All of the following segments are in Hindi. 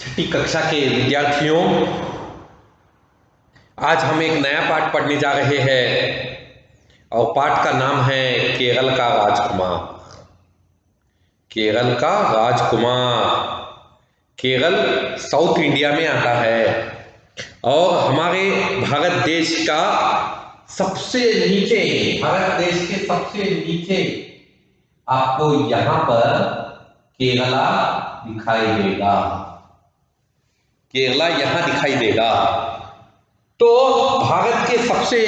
छठी कक्षा के विद्यार्थियों, आज हम एक नया पाठ पढ़ने जा रहे हैं और पाठ का नाम है केरल का राजकुमार। केरल का राजकुमार। केरल साउथ इंडिया में आता है और हमारे भारत देश का सबसे नीचे, भारत देश के सबसे नीचे आपको यहां पर केरला दिखाई देगा। केरला यहां दिखाई देगा। तो भारत के सबसे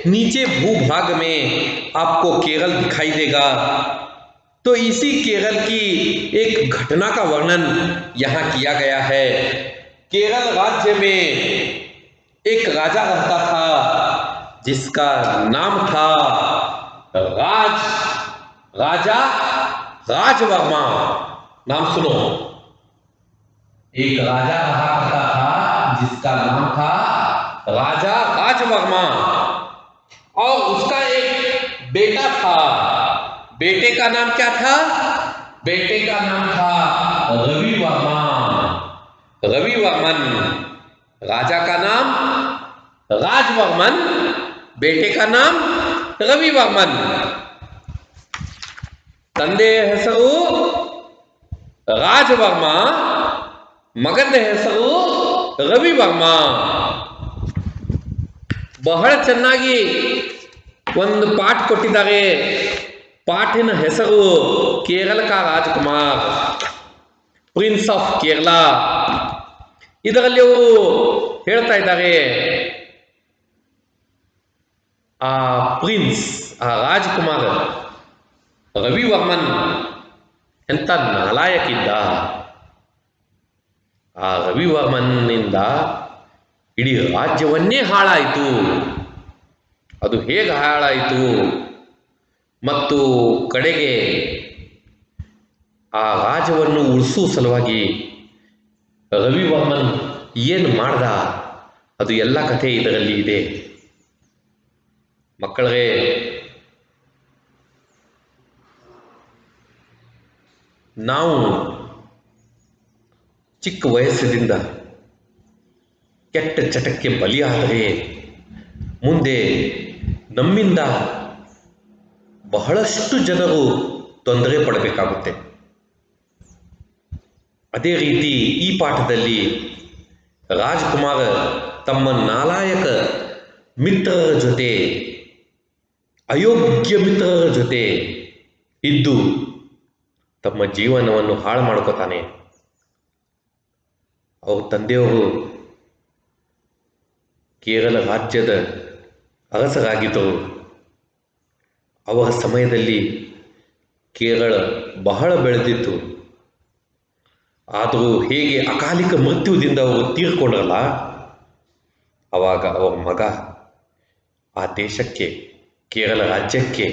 नीचे भूभाग में आपको केरल दिखाई देगा। तो इसी केरल की एक घटना का वर्णन यहां किया गया है। केरल राज्य में एक राजा रहता था जिसका नाम था राजा राजवर्मा। नाम सुनो। एक राजा रहा करता था जिसका नाम था राजा राजवर्मा और उसका एक बेटा था। बेटे का नाम क्या था? बेटे का नाम था रविवर्मा। रविवर्मन। राजा का नाम राजवर्मन, बेटे का नाम रविवर्मन। ತಂದೆಯ ಹೆಸರು ರಾಜವರ್ಮ, ಮಗನ ಹೆಸರು ರವಿವರ್ಮ. ಬಹಳ ಚೆನ್ನಾಗಿ ಒಂದು ಪಾಠ ಕೊಟ್ಟಿದ್ದಾರೆ. ಪಾಠಿನ ಹೆಸರು ಕೇರಳ ಕಾ ರಾಜಕುಮಾರ್, ಪ್ರಿನ್ಸ್ ಆಫ್ ಕೇರಳ. ಇದರಲ್ಲಿ ಅವರು ಹೇಳ್ತಾ ಇದ್ದಾರೆ, ಆ ಪ್ರಿನ್ಸ್, ಆ ರಾಜಕುಮಾರ ರವಿವರ್ಮನ್ ಎಂತ ನಾಲಾಯಕಿದ್ದ. ಆ ರವಿವರ್ಮನ್ನಿಂದ ಇಡೀ ರಾಜ್ಯವನ್ನೇ ಹಾಳಾಯಿತು. ಅದು ಹೇಗೆ ಹಾಳಾಯಿತು ಮತ್ತು ಕಡೆಗೆ ಆ ರಾಜ್ಯವನ್ನು ಉಳಿಸುವ ಸಲುವಾಗಿ ರವಿವರ್ಮನ್ ಏನು ಮಾಡ್ದ, ಅದು ಎಲ್ಲ ಕಥೆ ಇದರಲ್ಲಿ ಇದೆ. ಮಕ್ಕಳೇ, ನಾವು ಚಿಕ್ಕ ವಯಸ್ಸಿನಿಂದ ಕೆಟ್ಟ ಚಟಕ್ಕೆ ಬಲಿಯಾದರೆ ಮುಂದೆ ನಮ್ಮಿಂದ ಬಹಳಷ್ಟು ಜನರು ತೊಂದರೆ ಪಡಬೇಕಾಗುತ್ತೆ. ಅದೇ ರೀತಿ ಈ ಪಾಠದಲ್ಲಿ ರಾಜಕುಮಾರ ತಮ್ಮ ನಾಲಾಯಕ ಮಿತ್ರರ ಜೊತೆ, ಅಯೋಗ್ಯ ಮಿತ್ರರ ಜೊತೆ ಇದ್ದು ತಮ್ಮ ಜೀವನವನ್ನು ಹಾಳು ಮಾಡ್ಕೋತಾನೆ. ಅವ್ರ ತಂದೆಯವರು ಕೇರಳ ರಾಜ್ಯದ ಅರಸರಾಗಿದ್ದರು. ಅವರ ಸಮಯದಲ್ಲಿ ಕೇರಳ ಬಹಳ ಬೆಳೆದಿತ್ತು. ಆದರೂ ಹೇಗೆ ಅಕಾಲಿಕ ಮೃತ್ಯುದಿಂದ ಅವರು ತೀರ್ಕೊಂಡ್ರಲ್ಲ, ಆವಾಗ ಅವರ ಮಗ ಆ ದೇಶಕ್ಕೆ, ಕೇರಳ ರಾಜ್ಯಕ್ಕೆ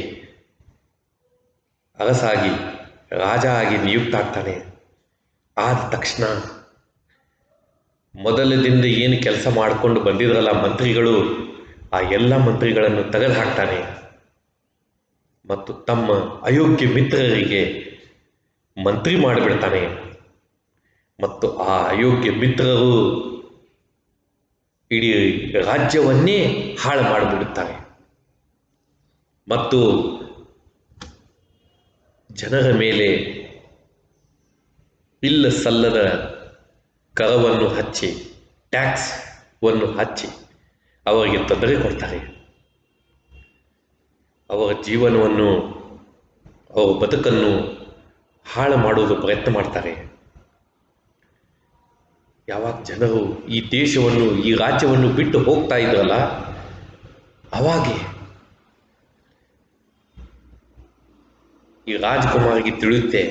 ಅರಸಾಗಿ, ರಾಜ ಆಗಿ ನಿಯುಕ್ತ ಆಗ್ತಾನೆ. ಆದ ತಕ್ಷಣ ಮೊದಲದಿಂದ ಏನು ಕೆಲಸ ಮಾಡಿಕೊಂಡು ಬಂದಿದ್ರಲ್ಲ ಮಂತ್ರಿಗಳು, ಆ ಎಲ್ಲ ಮಂತ್ರಿಗಳನ್ನು ತೆಗೆದು ಹಾಕ್ತಾನೆ ಮತ್ತು ತಮ್ಮ ಅಯೋಗ್ಯ ಮಿತ್ರರಿಗೆ ಮಂತ್ರಿ ಮಾಡಿಬಿಡ್ತಾನೆ. ಮತ್ತು ಆ ಅಯೋಗ್ಯ ಮಿತ್ರರು ಇಡೀ ರಾಜ್ಯವನ್ನೇ ಹಾಳು ಮಾಡಿಬಿಡುತ್ತಾರೆ ಮತ್ತು ಜನರ ಮೇಲೆ ಇಲ್ಲ ಸಲ್ಲದ ಕರವನ್ನು ಹಚ್ಚಿ, ಟ್ಯಾಕ್ಸ್ವನ್ನು ಹಚ್ಚಿ ಅವರಿಗೆ ತೊಂದರೆ ಕೊಡ್ತಾರೆ. ಅವರ ಜೀವನವನ್ನು, ಅವರ ಬದುಕನ್ನು ಹಾಳು ಮಾಡುವುದು ಪ್ರಯತ್ನ ಮಾಡ್ತಾರೆ. ಯಾವಾಗ ಜನರು ಈ ದೇಶವನ್ನು, ಈ ರಾಜ್ಯವನ್ನು ಬಿಟ್ಟು ಹೋಗ್ತಾ ಇದ್ರಲ್ಲ, ಅವಾಗೆ ಈ ರಾಜಕುಮಾರಿಗೆ ತಿಳಿಯುತ್ತೆ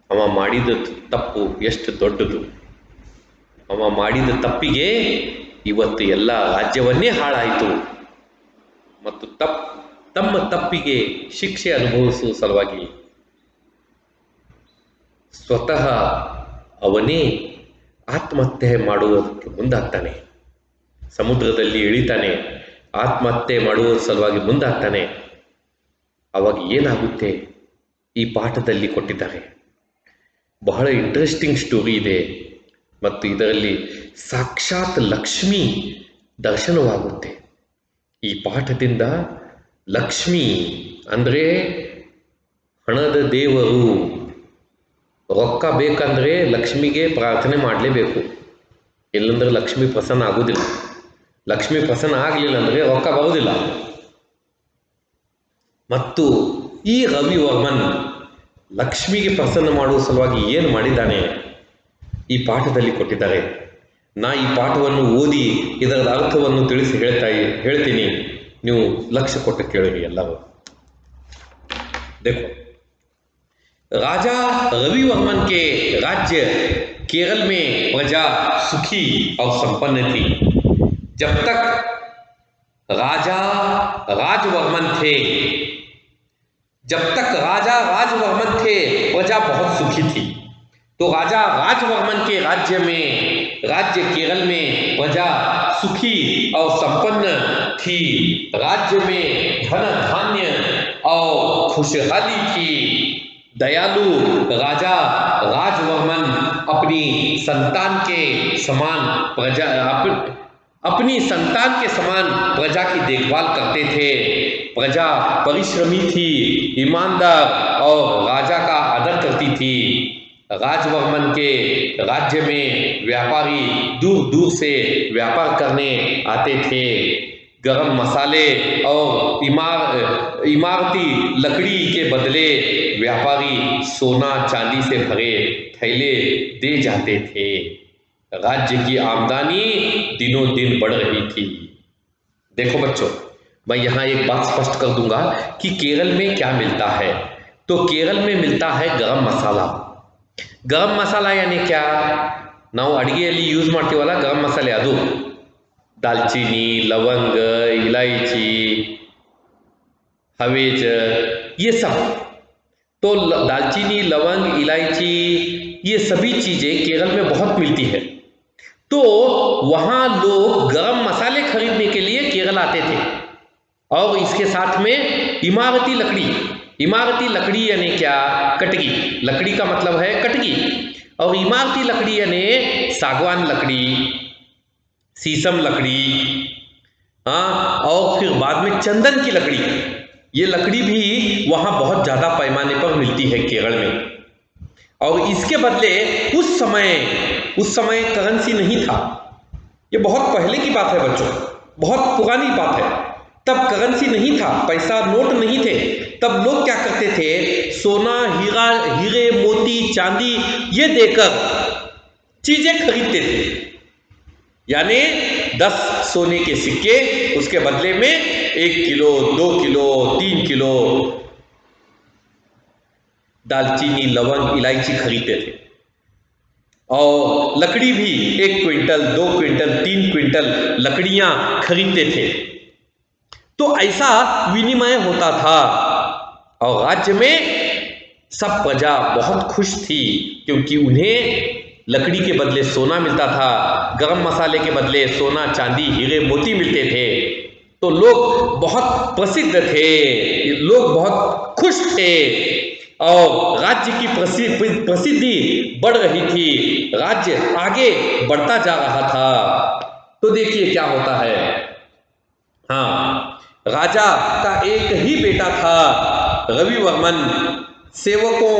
ಅವ ಮಾಡಿದ ತಪ್ಪು ಎಷ್ಟು ದೊಡ್ಡದು. ಅವ ಮಾಡಿದ ತಪ್ಪಿಗೆ ಇವತ್ತು ಎಲ್ಲ ರಾಜ್ಯವನ್ನೇ ಹಾಳಾಯಿತು ಮತ್ತು ತಮ್ಮ ತಪ್ಪಿಗೆ ಶಿಕ್ಷೆ ಅನುಭವಿಸುವ ಸಲುವಾಗಿ ಸ್ವತಃ ಅವನೇ ಆತ್ಮಹತ್ಯೆ ಮಾಡುವುದಕ್ಕೆ ಮುಂದಾಗ್ತಾನೆ. ಸಮುದ್ರದಲ್ಲಿ ಇಳಿತಾನೆ, ಆತ್ಮಹತ್ಯೆ ಮಾಡುವ ಸಲುವಾಗಿ ಮುಂದಾಗ್ತಾನೆ. ಅವಾಗ ಏನಾಗುತ್ತೆ ಈ ಪಾಠದಲ್ಲಿ ಕೊಟ್ಟಿದ್ದಾರೆ. ಬಹಳ ಇಂಟ್ರೆಸ್ಟಿಂಗ್ ಸ್ಟೋರಿ ಇದೆ. ಮತ್ತು ಇದರಲ್ಲಿ ಸಾಕ್ಷಾತ್ ಲಕ್ಷ್ಮಿ ದರ್ಶನವಾಗುತ್ತೆ. ಈ ಪಾಠದಿಂದ ಲಕ್ಷ್ಮಿ ಅಂದರೆ ಹಣದ ದೇವರು. ರೊಕ್ಕ ಬೇಕಂದರೆ ಲಕ್ಷ್ಮಿಗೆ ಪ್ರಾರ್ಥನೆ ಮಾಡಲೇಬೇಕು, ಇಲ್ಲಂದ್ರೆ ಲಕ್ಷ್ಮಿ ಪ್ರಸನ್ನ ಆಗೋದಿಲ್ಲ. ಲಕ್ಷ್ಮಿ ಪ್ರಸನ್ನ ಆಗಲಿಲ್ಲ ಅಂದರೆ ರೊಕ್ಕ ಬರೋದಿಲ್ಲ. ಮತ್ತು ಈ ರವಿವರ್ಮನ್ ಲಕ್ಷ್ಮಿಗೆ ಪ್ರಸನ್ನ ಮಾಡುವ ಸಲುವಾಗಿ ಏನು ಮಾಡಿದ್ದಾನೆ ಈ ಪಾಠದಲ್ಲಿ ಕೊಟ್ಟಿದ್ದಾರೆ. ನಾ ಈ ಪಾಠವನ್ನು ಓದಿ ಇದರ ಅರ್ಥವನ್ನು ತಿಳಿಸಿ ಹೇಳ್ತೀನಿ, ನೀವು ಲಕ್ಷ್ಯ ಕೊಟ್ಟು ಕೇಳಿರಿ ಎಲ್ಲರೂ. देखो, राजा रविवर्मन के राज्य केरल में प्रजा सुखी और संपन्न थी. जब तक राजा राजवर्मन थे प्रजा बहुत सुखी थी. तो राजा राजवर्मन के राज्य केरल में प्रजा सुखी और संपन्न थी. राज्य में धन धान्य और खुशहाली थी. दयालु राजा राजवर्मन अपनी संतान के समान प्रजा की देखभाल करते थे. प्रजा परिश्रमी थी, ईमानदार और राजा का आदर करती थी. राजवर्मन के राज्य में व्यापारी दूर दूर से व्यापार करने आते थे. गरम मसाले और इमारती लकड़ी के बदले व्यापारी सोना चांदी से भरे थैले दे जाते थे. राज्य की आमदनी दिनों दिन बढ़ रही थी. देखो बच्चों, मैं यहाँ एक बात स्पष्ट कर दूंगा कि केरल में क्या मिलता है. तो केरल में मिलता है गरम मसाला. गरम मसाला यानी क्या, ನಾವು ಅಡಿಗೆಯಲ್ಲಿ ಯೂಸ್ ಮಾಡ್ತೀವಲ್ಲ ಗರಂ ಮಸಾಲೆ, ಅದು दालचीनी, लवंग, इलायची, हवेज, ये सब. तो दालचीनी, लवंग, इलायची, ये सभी चीज़ें केरल में बहुत मिलती है. तो वहाँ लोग गरम मसाले खरीदने के लिए केरल आते थे. और इसके साथ में इमारती लकड़ी यानी क्या, कटगी. लकड़ी का मतलब है कटगी. और इमारती लकड़ी यानी सागवान लकड़ी, शीशम लकड़ी, और फिर बाद में चंदन की लकड़ी. ये लकड़ी भी वहाँ बहुत ज़्यादा पैमाने पर मिलती है केरल में. और इसके बदले उस समय करेंसी नहीं था. ये बहुत पहले की बात है बच्चों, बहुत पुरानी बात है. तब करेंसी नहीं था, पैसा नोट नहीं थे. तब लोग क्या करते थे, सोना, हीरे, मोती, चांदी ये देकर चीज़ें खरीदते थे. यानी 10 सोने के सिक्के, उसके बदले में 1 किलो, 2 किलो, 3 किलो दालचीनी, लवंग, इलायची खरीदते थे. और लकड़ी भी 1 क्विंटल, 2 क्विंटल, 3 क्विंटल लकड़ियां खरीदते थे. तो ऐसा विनिमय होता था. और राज्य में सब प्रजा बहुत खुश थी, क्योंकि उन्हें लकड़ी के बदले सोना मिलता था, गरम मसाले के बदले सोना, चांदी, हीरे, मोती मिलते थे. तो लोग बहुत प्रसिद्ध थे, लोग बहुत खुश थे. और राज्य की प्रसिद्धि बढ़ रही थी. राज्य आगे बढ़ता जा रहा था. तो देखिए क्या होता है. हाँ, राजा का एक ही बेटा था रविवर्मन. सेवकों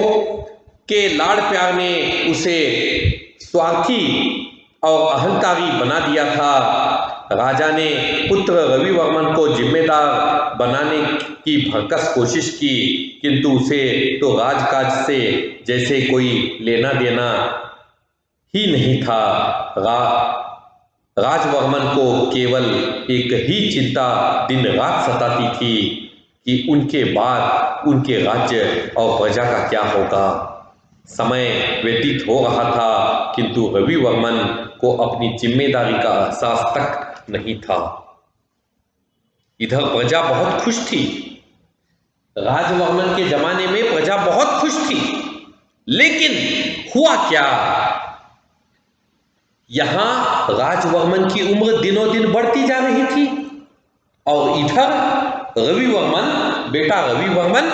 के लाड़ प्यार ने उसे स्वार्थी और अहंकारी बना दिया था. राजा ने पुत्र रविवर्मन को जिम्मेदार बनाने की भरकस कोशिश की, किंतु उसे तो राजकाज से जैसे कोई लेना देना ही नहीं था. राजवर्मन को केवल एक ही चिंता दिन रात सताती थी कि उनके बाद उनके राज्य और प्रजा का क्या होगा. समय व्यतीत हो रहा था, किंतु रविवर्मन को अपनी जिम्मेदारी का एहसास तक नहीं था. इधर प्रजा बहुत खुश थी. राजवर्मन के जमाने में प्रजा बहुत खुश थी. लेकिन हुआ क्या, यहां राजवर्मन की उम्र दिनों दिन बढ़ती जा रही थी. और इधर बेटा रविवर्मन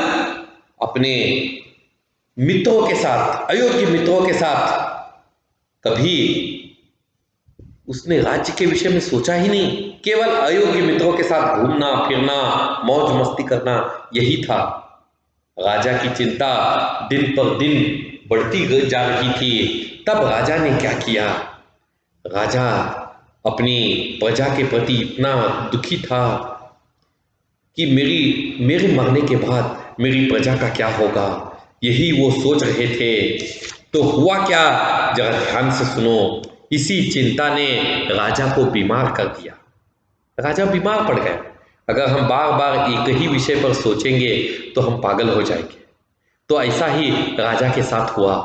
अपने मित्रों के साथ, अयोग्य मित्रों के साथ कभी उसने राज्य के विषय में सोचा ही नहीं, केवल अयोग्य मित्रों के साथ घूमना फिरना, मौज मस्ती करना, यही था। राजा की चिंता दिन पर दिन बढ़ती जा रही थी। तब राजा ने क्या किया? राजा अपनी प्रजा के प्रति इतना दुखी था कि मेरे मरने के बाद मेरी प्रजा का क्या होगा, यही वो सोच रहे थे। तो हुआ क्या, जरा ध्यान से सुनो। इसी चिंता ने राजा को बीमार कर दिया। राजा बीमार पड़ गए। अगर हम बार बार एक ही विषय पर सोचेंगे तो हम पागल हो जाएंगे। तो ऐसा ही राजा के साथ हुआ।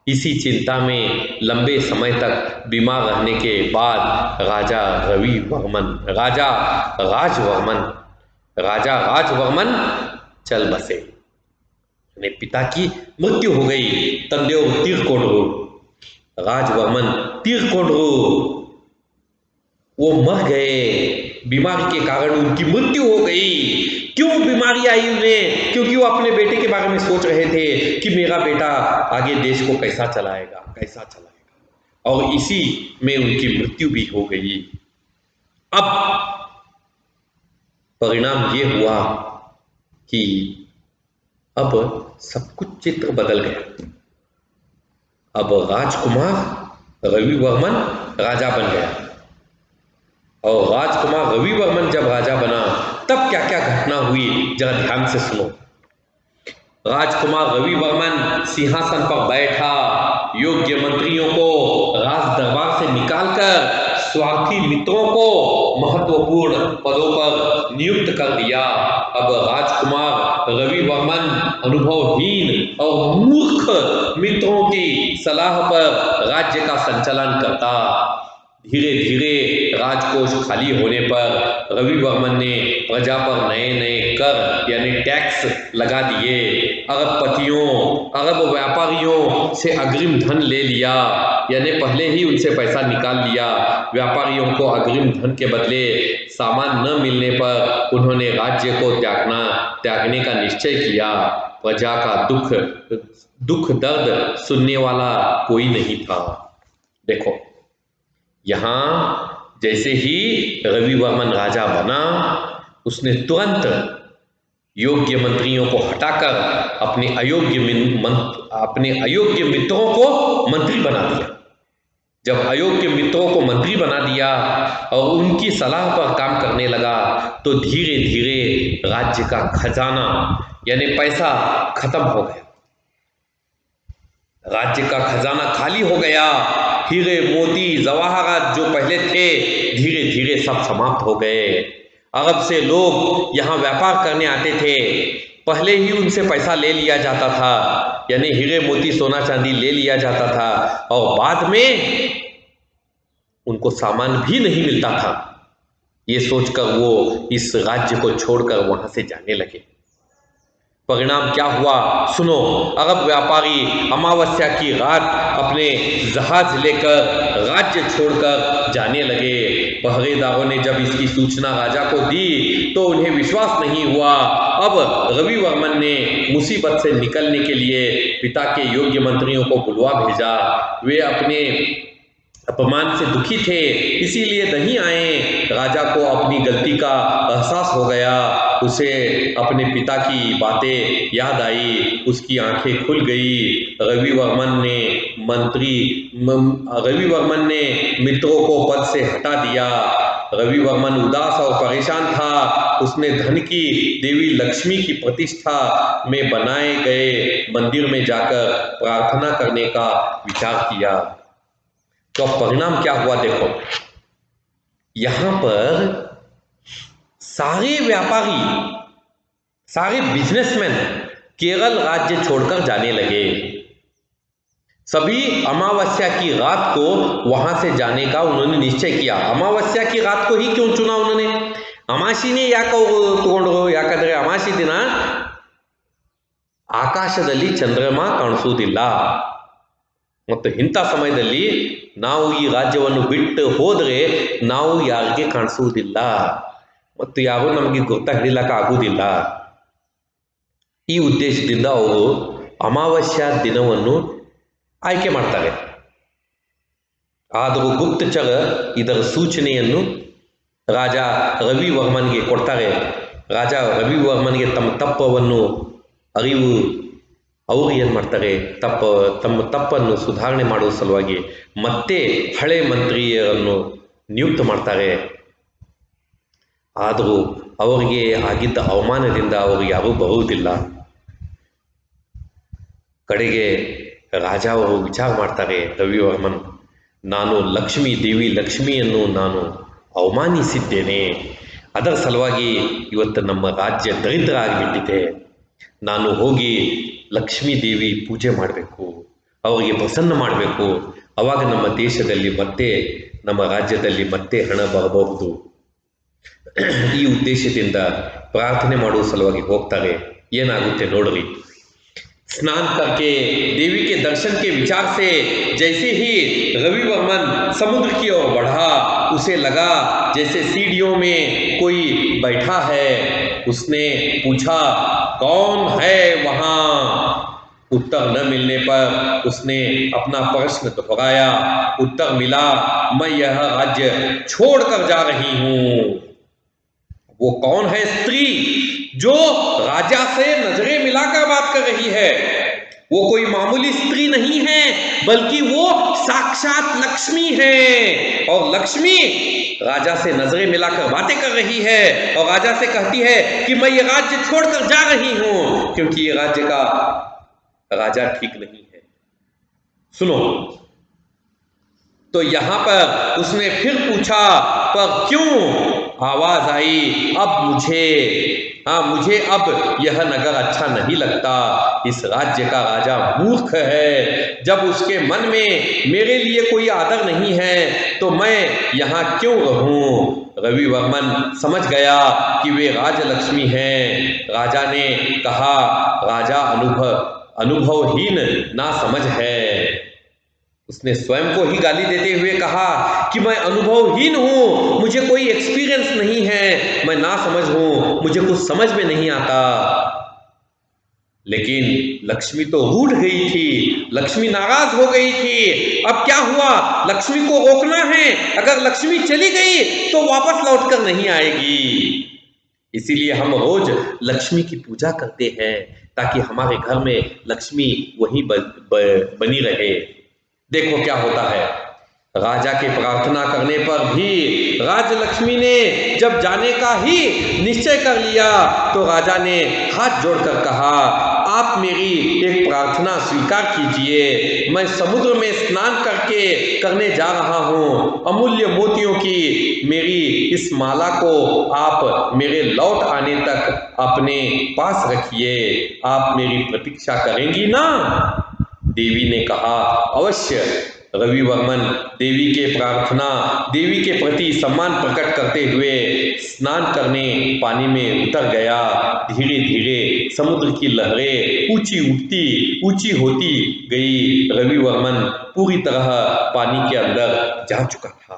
इसी चिंता में लंबे समय तक बीमार रहने के बाद राजा राजवर्मन चल बसे। अपने पिता की मृत्यु हो गई। तंदेव तीरकोंडरू, राजवर्मन तीरकोंडरू वो मर गए। बीमारी के कारण उनकी मृत्यु हो गई। क्यों बीमारी आई उन्हें? क्योंकि वो अपने बेटे के बारे में सोच रहे थे कि मेरा बेटा आगे देश को कैसा चलाएगा। और इसी में उनकी मृत्यु भी हो गई। अब परिणाम ये हुआ कि अब सब कुछ चित्र बदल गया। अब राजकुमार रविवर्मन राजा बन गया। और राजकुमार रविवर्मन जब राजा बना तब क्या क्या घटना हुई, जरा ध्यान से सुनो। राजकुमार रविवर्मन सिंहासन पर बैठा, योग्य मंत्रियों को राज दरबार से निकालकर स्वार्थी मित्रों को महत्वपूर्ण पदों पर नियुक्त कर दिया। अब राजकुमार रविवर्मन अनुभवहीन और मूर्ख मित्रों की सलाह पर राज्य का संचालन करता। धीरे धीरे राजकोष खाली होने पर रविवर्मन ने प्रजा पर नए नए कर यानी टैक्स लगा दिए। अरबपतियों, अरब व्यापारियों से अग्रिम धन ले लिया, यानी पहले ही उनसे पैसा निकाल लिया। व्यापारियों को अग्रिम धन के बदले सामान न मिलने पर उन्होंने राज्य को त्यागने का निश्चय किया। प्रजा का दुख दर्द सुनने वाला कोई नहीं था। देखो, यहाँ जैसे ही रविवर्मन राजा बना, उसने तुरंत योग्य मंत्रियों को हटाकर अपने अयोग्य मित्रों को मंत्री बना दिया। जब अयोग्य मित्रों को मंत्री बना दिया और उनकी सलाह पर काम करने लगा, तो धीरे धीरे राज्य का खजाना यानी पैसा खत्म हो गया। राज्य का खजाना खाली हो गया। हीरे मोती जवाहरात जो पहले थे, धीरे धीरे सब समाप्त हो गए। अरब से लोग यहाँ व्यापार करने आते थे, पहले ही उनसे पैसा ले लिया जाता था, यानी हीरे मोती सोना चांदी ले लिया जाता था, और बाद में उनको सामान भी नहीं मिलता था। ये सोचकर वो इस राज्य को छोड़कर वहां से जाने लगे। परिणाम क्या हुआ सुनो। अरब व्यापारी अमावस्या की रात अपने जहाज लेकर राज्य छोड़कर जाने लगे। पहरेदारों ने जब इसकी सूचना राजा को दी तो उन्हें विश्वास नहीं हुआ। अब रविवर्मन ने मुसीबत से निकलने के लिए पिता के योग्य मंत्रियों को बुलवा भेजा। वे अपने अपमान से दुखी थे, इसीलिए नहीं आए। राजा को अपनी गलती का एहसास हो गया। उसे अपने पिता की बातें याद आई, उसकी आंखें खुल गई। रविवर्मन ने मित्रों को पद से हटा दिया। रविवर्मन उदास और परेशान था। उसने धन की देवी लक्ष्मी की प्रतिष्ठा में बनाए गए मंदिर में जाकर प्रार्थना करने का विचार किया। तो परिणाम क्या हुआ देखो। यहां पर सारे व्यापारी, सारे बिजनेसमैन केरल राज्य छोड़कर जाने लगे। सभी अमावस्या की रात को वहां से जाने का उन्होंने निश्चय किया। अमावस्या की रात को ही क्यों चुना उन्होंने? अमाशिने तಗೊಂಡ್ರು ಯಾಕಂದ್ರೆ ಅಮಾವಾಸ್ಯೆ ದಿನ ಆಕಾಶದಲ್ಲಿ ಚಂದ್ರಮ ಕಾಣಿಸುವುದಿಲ್ಲ ಮತ್ತು ಇಂಥ ಸಮಯದಲ್ಲಿ ನಾವು ಈ ರಾಜ್ಯವನ್ನು ಬಿಟ್ಟು ಹೋದರೆ ನಾವು ಯಾರಿಗೆ ಕಾಣಿಸುವುದಿಲ್ಲ ಮತ್ತು ಯಾರು ನಮಗೆ ಗುರ್ತ ಹಿಡಿಯಲಿಕ್ಕೆ ಆಗುವುದಿಲ್ಲ. ಈ ಉದ್ದೇಶದಿಂದ ಅವರು ಅಮಾವಾಸ್ಯಾ ದಿನವನ್ನು ಆಯ್ಕೆ ಮಾಡ್ತಾರೆ. ಆದರೂ ಗುಪ್ತಚರ ಇದರ ಸೂಚನೆಯನ್ನು ರಾಜ ರವಿವರ್ಮನ್ಗೆ ಕೊಡ್ತಾರೆ. ರಾಜ ರವಿವರ್ಮನ್ಗೆ ತಮ್ಮ ತಪ್ಪವನ್ನು ಅರಿವು ಅವರು ಏನು ಮಾಡ್ತಾರೆ, ತಮ್ಮ ತಪ್ಪನ್ನು ಸುಧಾರಣೆ ಮಾಡುವ ಸಲುವಾಗಿ ಮತ್ತೆ ಹಳೆ ಮಂತ್ರಿಯರನ್ನು ನಿಯುಕ್ತ ಮಾಡ್ತಾರೆ. ಆದರೂ ಅವರಿಗೆ ಆಗಿದ್ದ ಅವಮಾನದಿಂದ ಅವರು ಯಾರೂ ಬರುವುದಿಲ್ಲ. ಕಡೆಗೆ ರಾಜ ಅವರು ವಿಚಾರ ಮಾಡ್ತಾರೆ, ರವಿವರ್ಮನ್, ನಾನು ದೇವಿ ಲಕ್ಷ್ಮಿಯನ್ನು ನಾನು ಅವಮಾನಿಸಿದ್ದೇನೆ, ಅದರ ಸಲುವಾಗಿ ಇವತ್ತು ನಮ್ಮ ರಾಜ್ಯ ದರಿದ್ರ ಆಗಿಬಿಟ್ಟಿದೆ. ನಾನು ಹೋಗಿ ಲಕ್ಷ್ಮೀ ದೇವಿ ಪೂಜೆ ಮಾಡಬೇಕು, ಅವರಿಗೆ ಪ್ರಸನ್ನ ಮಾಡಬೇಕು, ಆವಾಗ ನಮ್ಮ ದೇಶದಲ್ಲಿ ಮತ್ತೆ ನಮ್ಮ ರಾಜ್ಯದಲ್ಲಿ ಮತ್ತೆ ಹಣ ಬರಬಹುದು. ಈ ಉದ್ದೇಶದಿಂದ ಪ್ರಾರ್ಥನೆ ಮಾಡುವ ಸಲುವಾಗಿ ಹೋಗ್ತಾರೆ. ಏನಾಗುತ್ತೆ ನೋಡ್ರಿ. स्नान करके देवी के दर्शन के विचार से जैसे ही रविवर्मन समुद्र की ओर बढ़ा, उसे लगा जैसे सीढ़ियों में कोई बैठा है. उसने पूछा, कौन है वहाँ? उत्तर न मिलने पर उसने अपना प्रश्न दोहराया. उत्तर मिला, मैं यह राज्य छोड़कर जा रही हूँ. वो कौन है स्त्री जो राजा से नजरें मिलाकर बात कर रही है? वो कोई मामूली स्त्री नहीं है, बल्कि वो साक्षात लक्ष्मी है. और लक्ष्मी राजा से नजरें मिलाकर बातें कर रही है और राजा से कहती है कि मैं ये राज्य छोड़कर जा रही हूं, क्योंकि ये राज्य का राजा ठीक नहीं है. सुनो. तो यहां पर उसने फिर पूछा, पर क्यों? आवाज आई, अब मुझे अब यह नगर अच्छा नहीं लगता. इस राज्य का राजा मूर्ख है. जब उसके मन में मेरे लिए कोई आदर नहीं है तो मैं यहाँ क्यों रहूं? रविवर्मन समझ गया कि वे राजलक्ष्मी हैं. राजा ने कहा, राजा अनुभवहीन ना समझ है. उसने स्वयं को ही गाली देते हुए कहा कि मैं अनुभवहीन हूं, मुझे कोई एक्सपीरियंस नहीं है, मैं ना समझ हूं, मुझे कुछ समझ में नहीं आता. लेकिन लक्ष्मी तो रूठ गई थी, लक्ष्मी नाराज हो गई थी. अब क्या हुआ? लक्ष्मी को रोकना है. अगर लक्ष्मी चली गई तो वापस लौटकर नहीं आएगी. इसीलिए हम रोज लक्ष्मी की पूजा करते हैं, ताकि हमारे घर में लक्ष्मी वहीं बनी रहे. देखो क्या होता है. राजा के प्रार्थना करने पर भी राजलक्ष्मी ने जब जाने का ही निश्चय कर लिया तो राजा ने हाथ जोड़कर कहा, आप मेरी एक प्रार्थना स्वीकार कीजिए. मैं समुद्र में स्नान करने जा रहा हूँ. अमूल्य मोतियों की मेरी इस माला को आप मेरे लौट आने तक अपने पास रखिए. आप मेरी प्रतीक्षा करेंगी ना? देवी ने कहा, अवश्य. रविवर्मन देवी के प्रति सम्मान प्रकट करते हुए स्नान करने पानी में उतर गया. धीरे धीरे समुद्र की लहरें ऊंची होती गई. रविवर्मन पूरी तरह पानी के अंदर जा चुका था.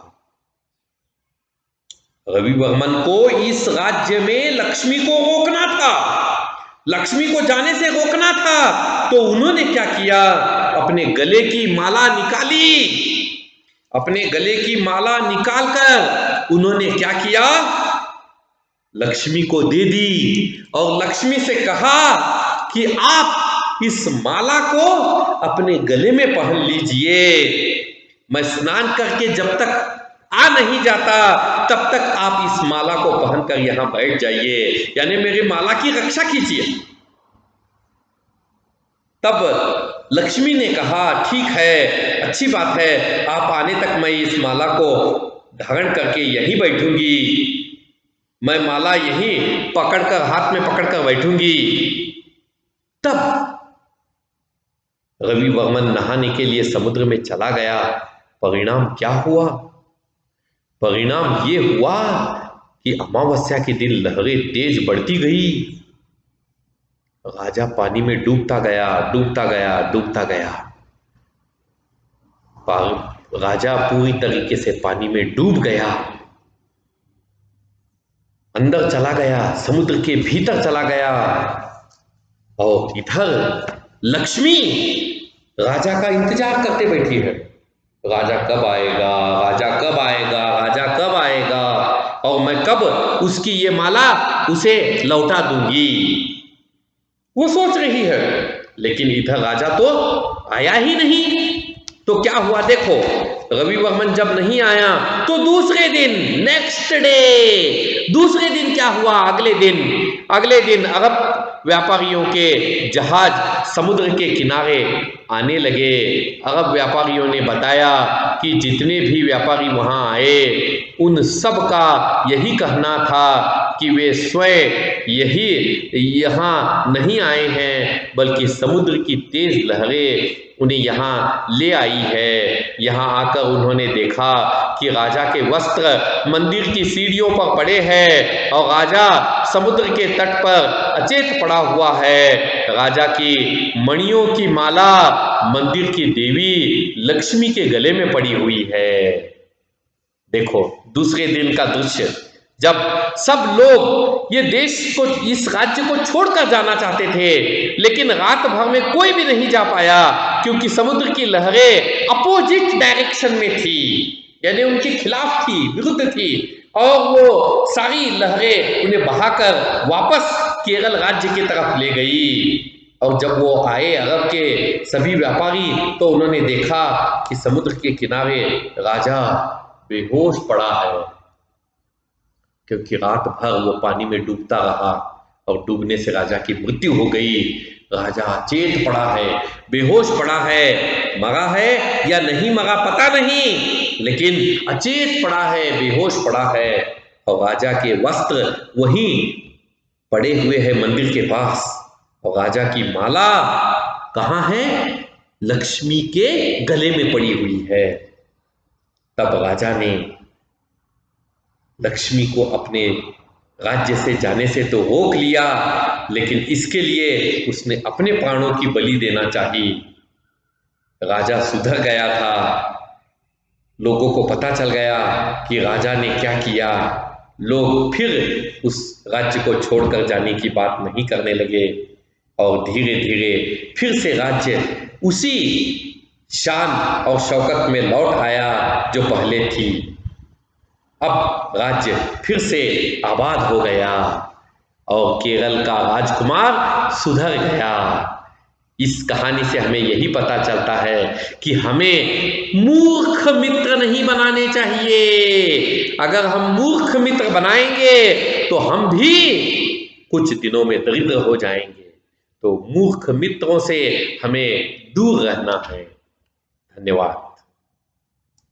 रविवर्मन को इस राज्य में लक्ष्मी को रोकना था, लक्ष्मी को जाने से रोकना था. तो उन्होंने क्या किया? अपने गले की माला निकाली. अपने गले की माला निकालकर उन्होंने क्या किया? लक्ष्मी को दे दी और लक्ष्मी से कहा कि आप इस माला को अपने गले में पहन लीजिए. मैं स्नान करके जब तक आ नहीं जाता तब तक आप इस माला को पहनकर यहां बैठ जाइए, यानी मेरी माला की रक्षा कीजिए. तब लक्ष्मी ने कहा, ठीक है, अच्छी बात है, आप आने तक मैं इस माला को धारण करके यहीं बैठूंगी. मैं माला यहीं हाथ में पकड़कर बैठूंगी. तब रविवर्मन नहाने के लिए समुद्र में चला गया. परिणाम क्या हुआ? परिणाम ये हुआ कि अमावस्या के दिन लहरें तेज बढ़ती गई. राजा पानी में डूबता गया. राजा पूरी तरीके से पानी में डूब गया, अंदर चला गया, समुद्र के भीतर चला गया. और इधर लक्ष्मी राजा का इंतजार करते बैठी है. राजा कब आएगा, राजा कब आएगा, राजा कब आएगा, और मैं कब उसकी ये माला उसे लौटा दूंगी, वो सोच रही है। लेकिन इधर राजा तो आया ही नहीं। तो क्या हुआ देखो, रवि वर्मन जब नहीं आया तो दूसरे दिन, नेक्स्ट डे, दूसरे दिन क्या हुआ, अगले दिन अरब व्यापारियों के जहाज समुद्र के किनारे आने लगे। अरब व्यापारियों ने बताया कि जितने भी व्यापारी वहां आए उन सब का यही कहना था कि वे स्वयं यही यहाँ नहीं आए हैं, बल्कि समुद्र की तेज लहरें उन्हें यहाँ ले आई है। यहाँ आकर उन्होंने देखा कि राजा के वस्त्र मंदिर की सीढ़ियों पर पड़े हैं और राजा समुद्र के तट पर अचेत पड़ा हुआ है। राजा की मणियों की माला मंदिर की देवी लक्ष्मी के गले में पड़ी हुई है। देखो दूसरे दिन का दृश्य, जब सब लोग ये देश को, इस राज्य को छोड़कर जाना चाहते थे, लेकिन रात भर में कोई भी नहीं जा पाया, क्योंकि समुद्र की लहरें अपोजिट डायरेक्शन में थी, यानी उनके खिलाफ थी, विरुद्ध थी, और वो सारी लहरें उन्हें बहाकर वापस केरल राज्य की तरफ ले गई। और जब वो आए अरब के सभी व्यापारी, तो उन्होंने देखा कि समुद्र के किनारे राजा बेहोश पड़ा है, क्योंकि रात भर वो पानी में डूबता रहा और डूबने से राजा की मृत्यु हो गई। राजा अचेत पड़ा है, बेहोश पड़ा है, मरा है या नहीं मरा पता नहीं, लेकिन अचेत पड़ा है, बेहोश पड़ा है। और राजा के वस्त्र वहीं पड़े हुए हैं मंदिर के पास, और राजा की माला कहाँ है, लक्ष्मी के गले में पड़ी हुई है। तब राजा ने लक्ष्मी को अपने राज्य से जाने से तो रोक लिया, लेकिन इसके लिए उसने अपने प्राणों की बलि देना चाहिए। राजा सुधर गया था, लोगों को पता चल गया कि राजा ने क्या किया। लोग फिर उस राज्य को छोड़कर जाने की बात नहीं करने लगे, और धीरे धीरे फिर से राज्य उसी शान और शौकत में लौट आया जो पहले थी। अब राज्य फिर से आबाद हो गया और केरल का राजकुमार सुधर गया। इस कहानी से हमें यही पता चलता है कि हमें मूर्ख मित्र नहीं बनाने चाहिए। अगर हम मूर्ख मित्र बनाएंगे तो हम भी कुछ दिनों में दरिद्र हो जाएंगे। तो मूर्ख मित्रों से हमें दूर रहना है। धन्यवाद।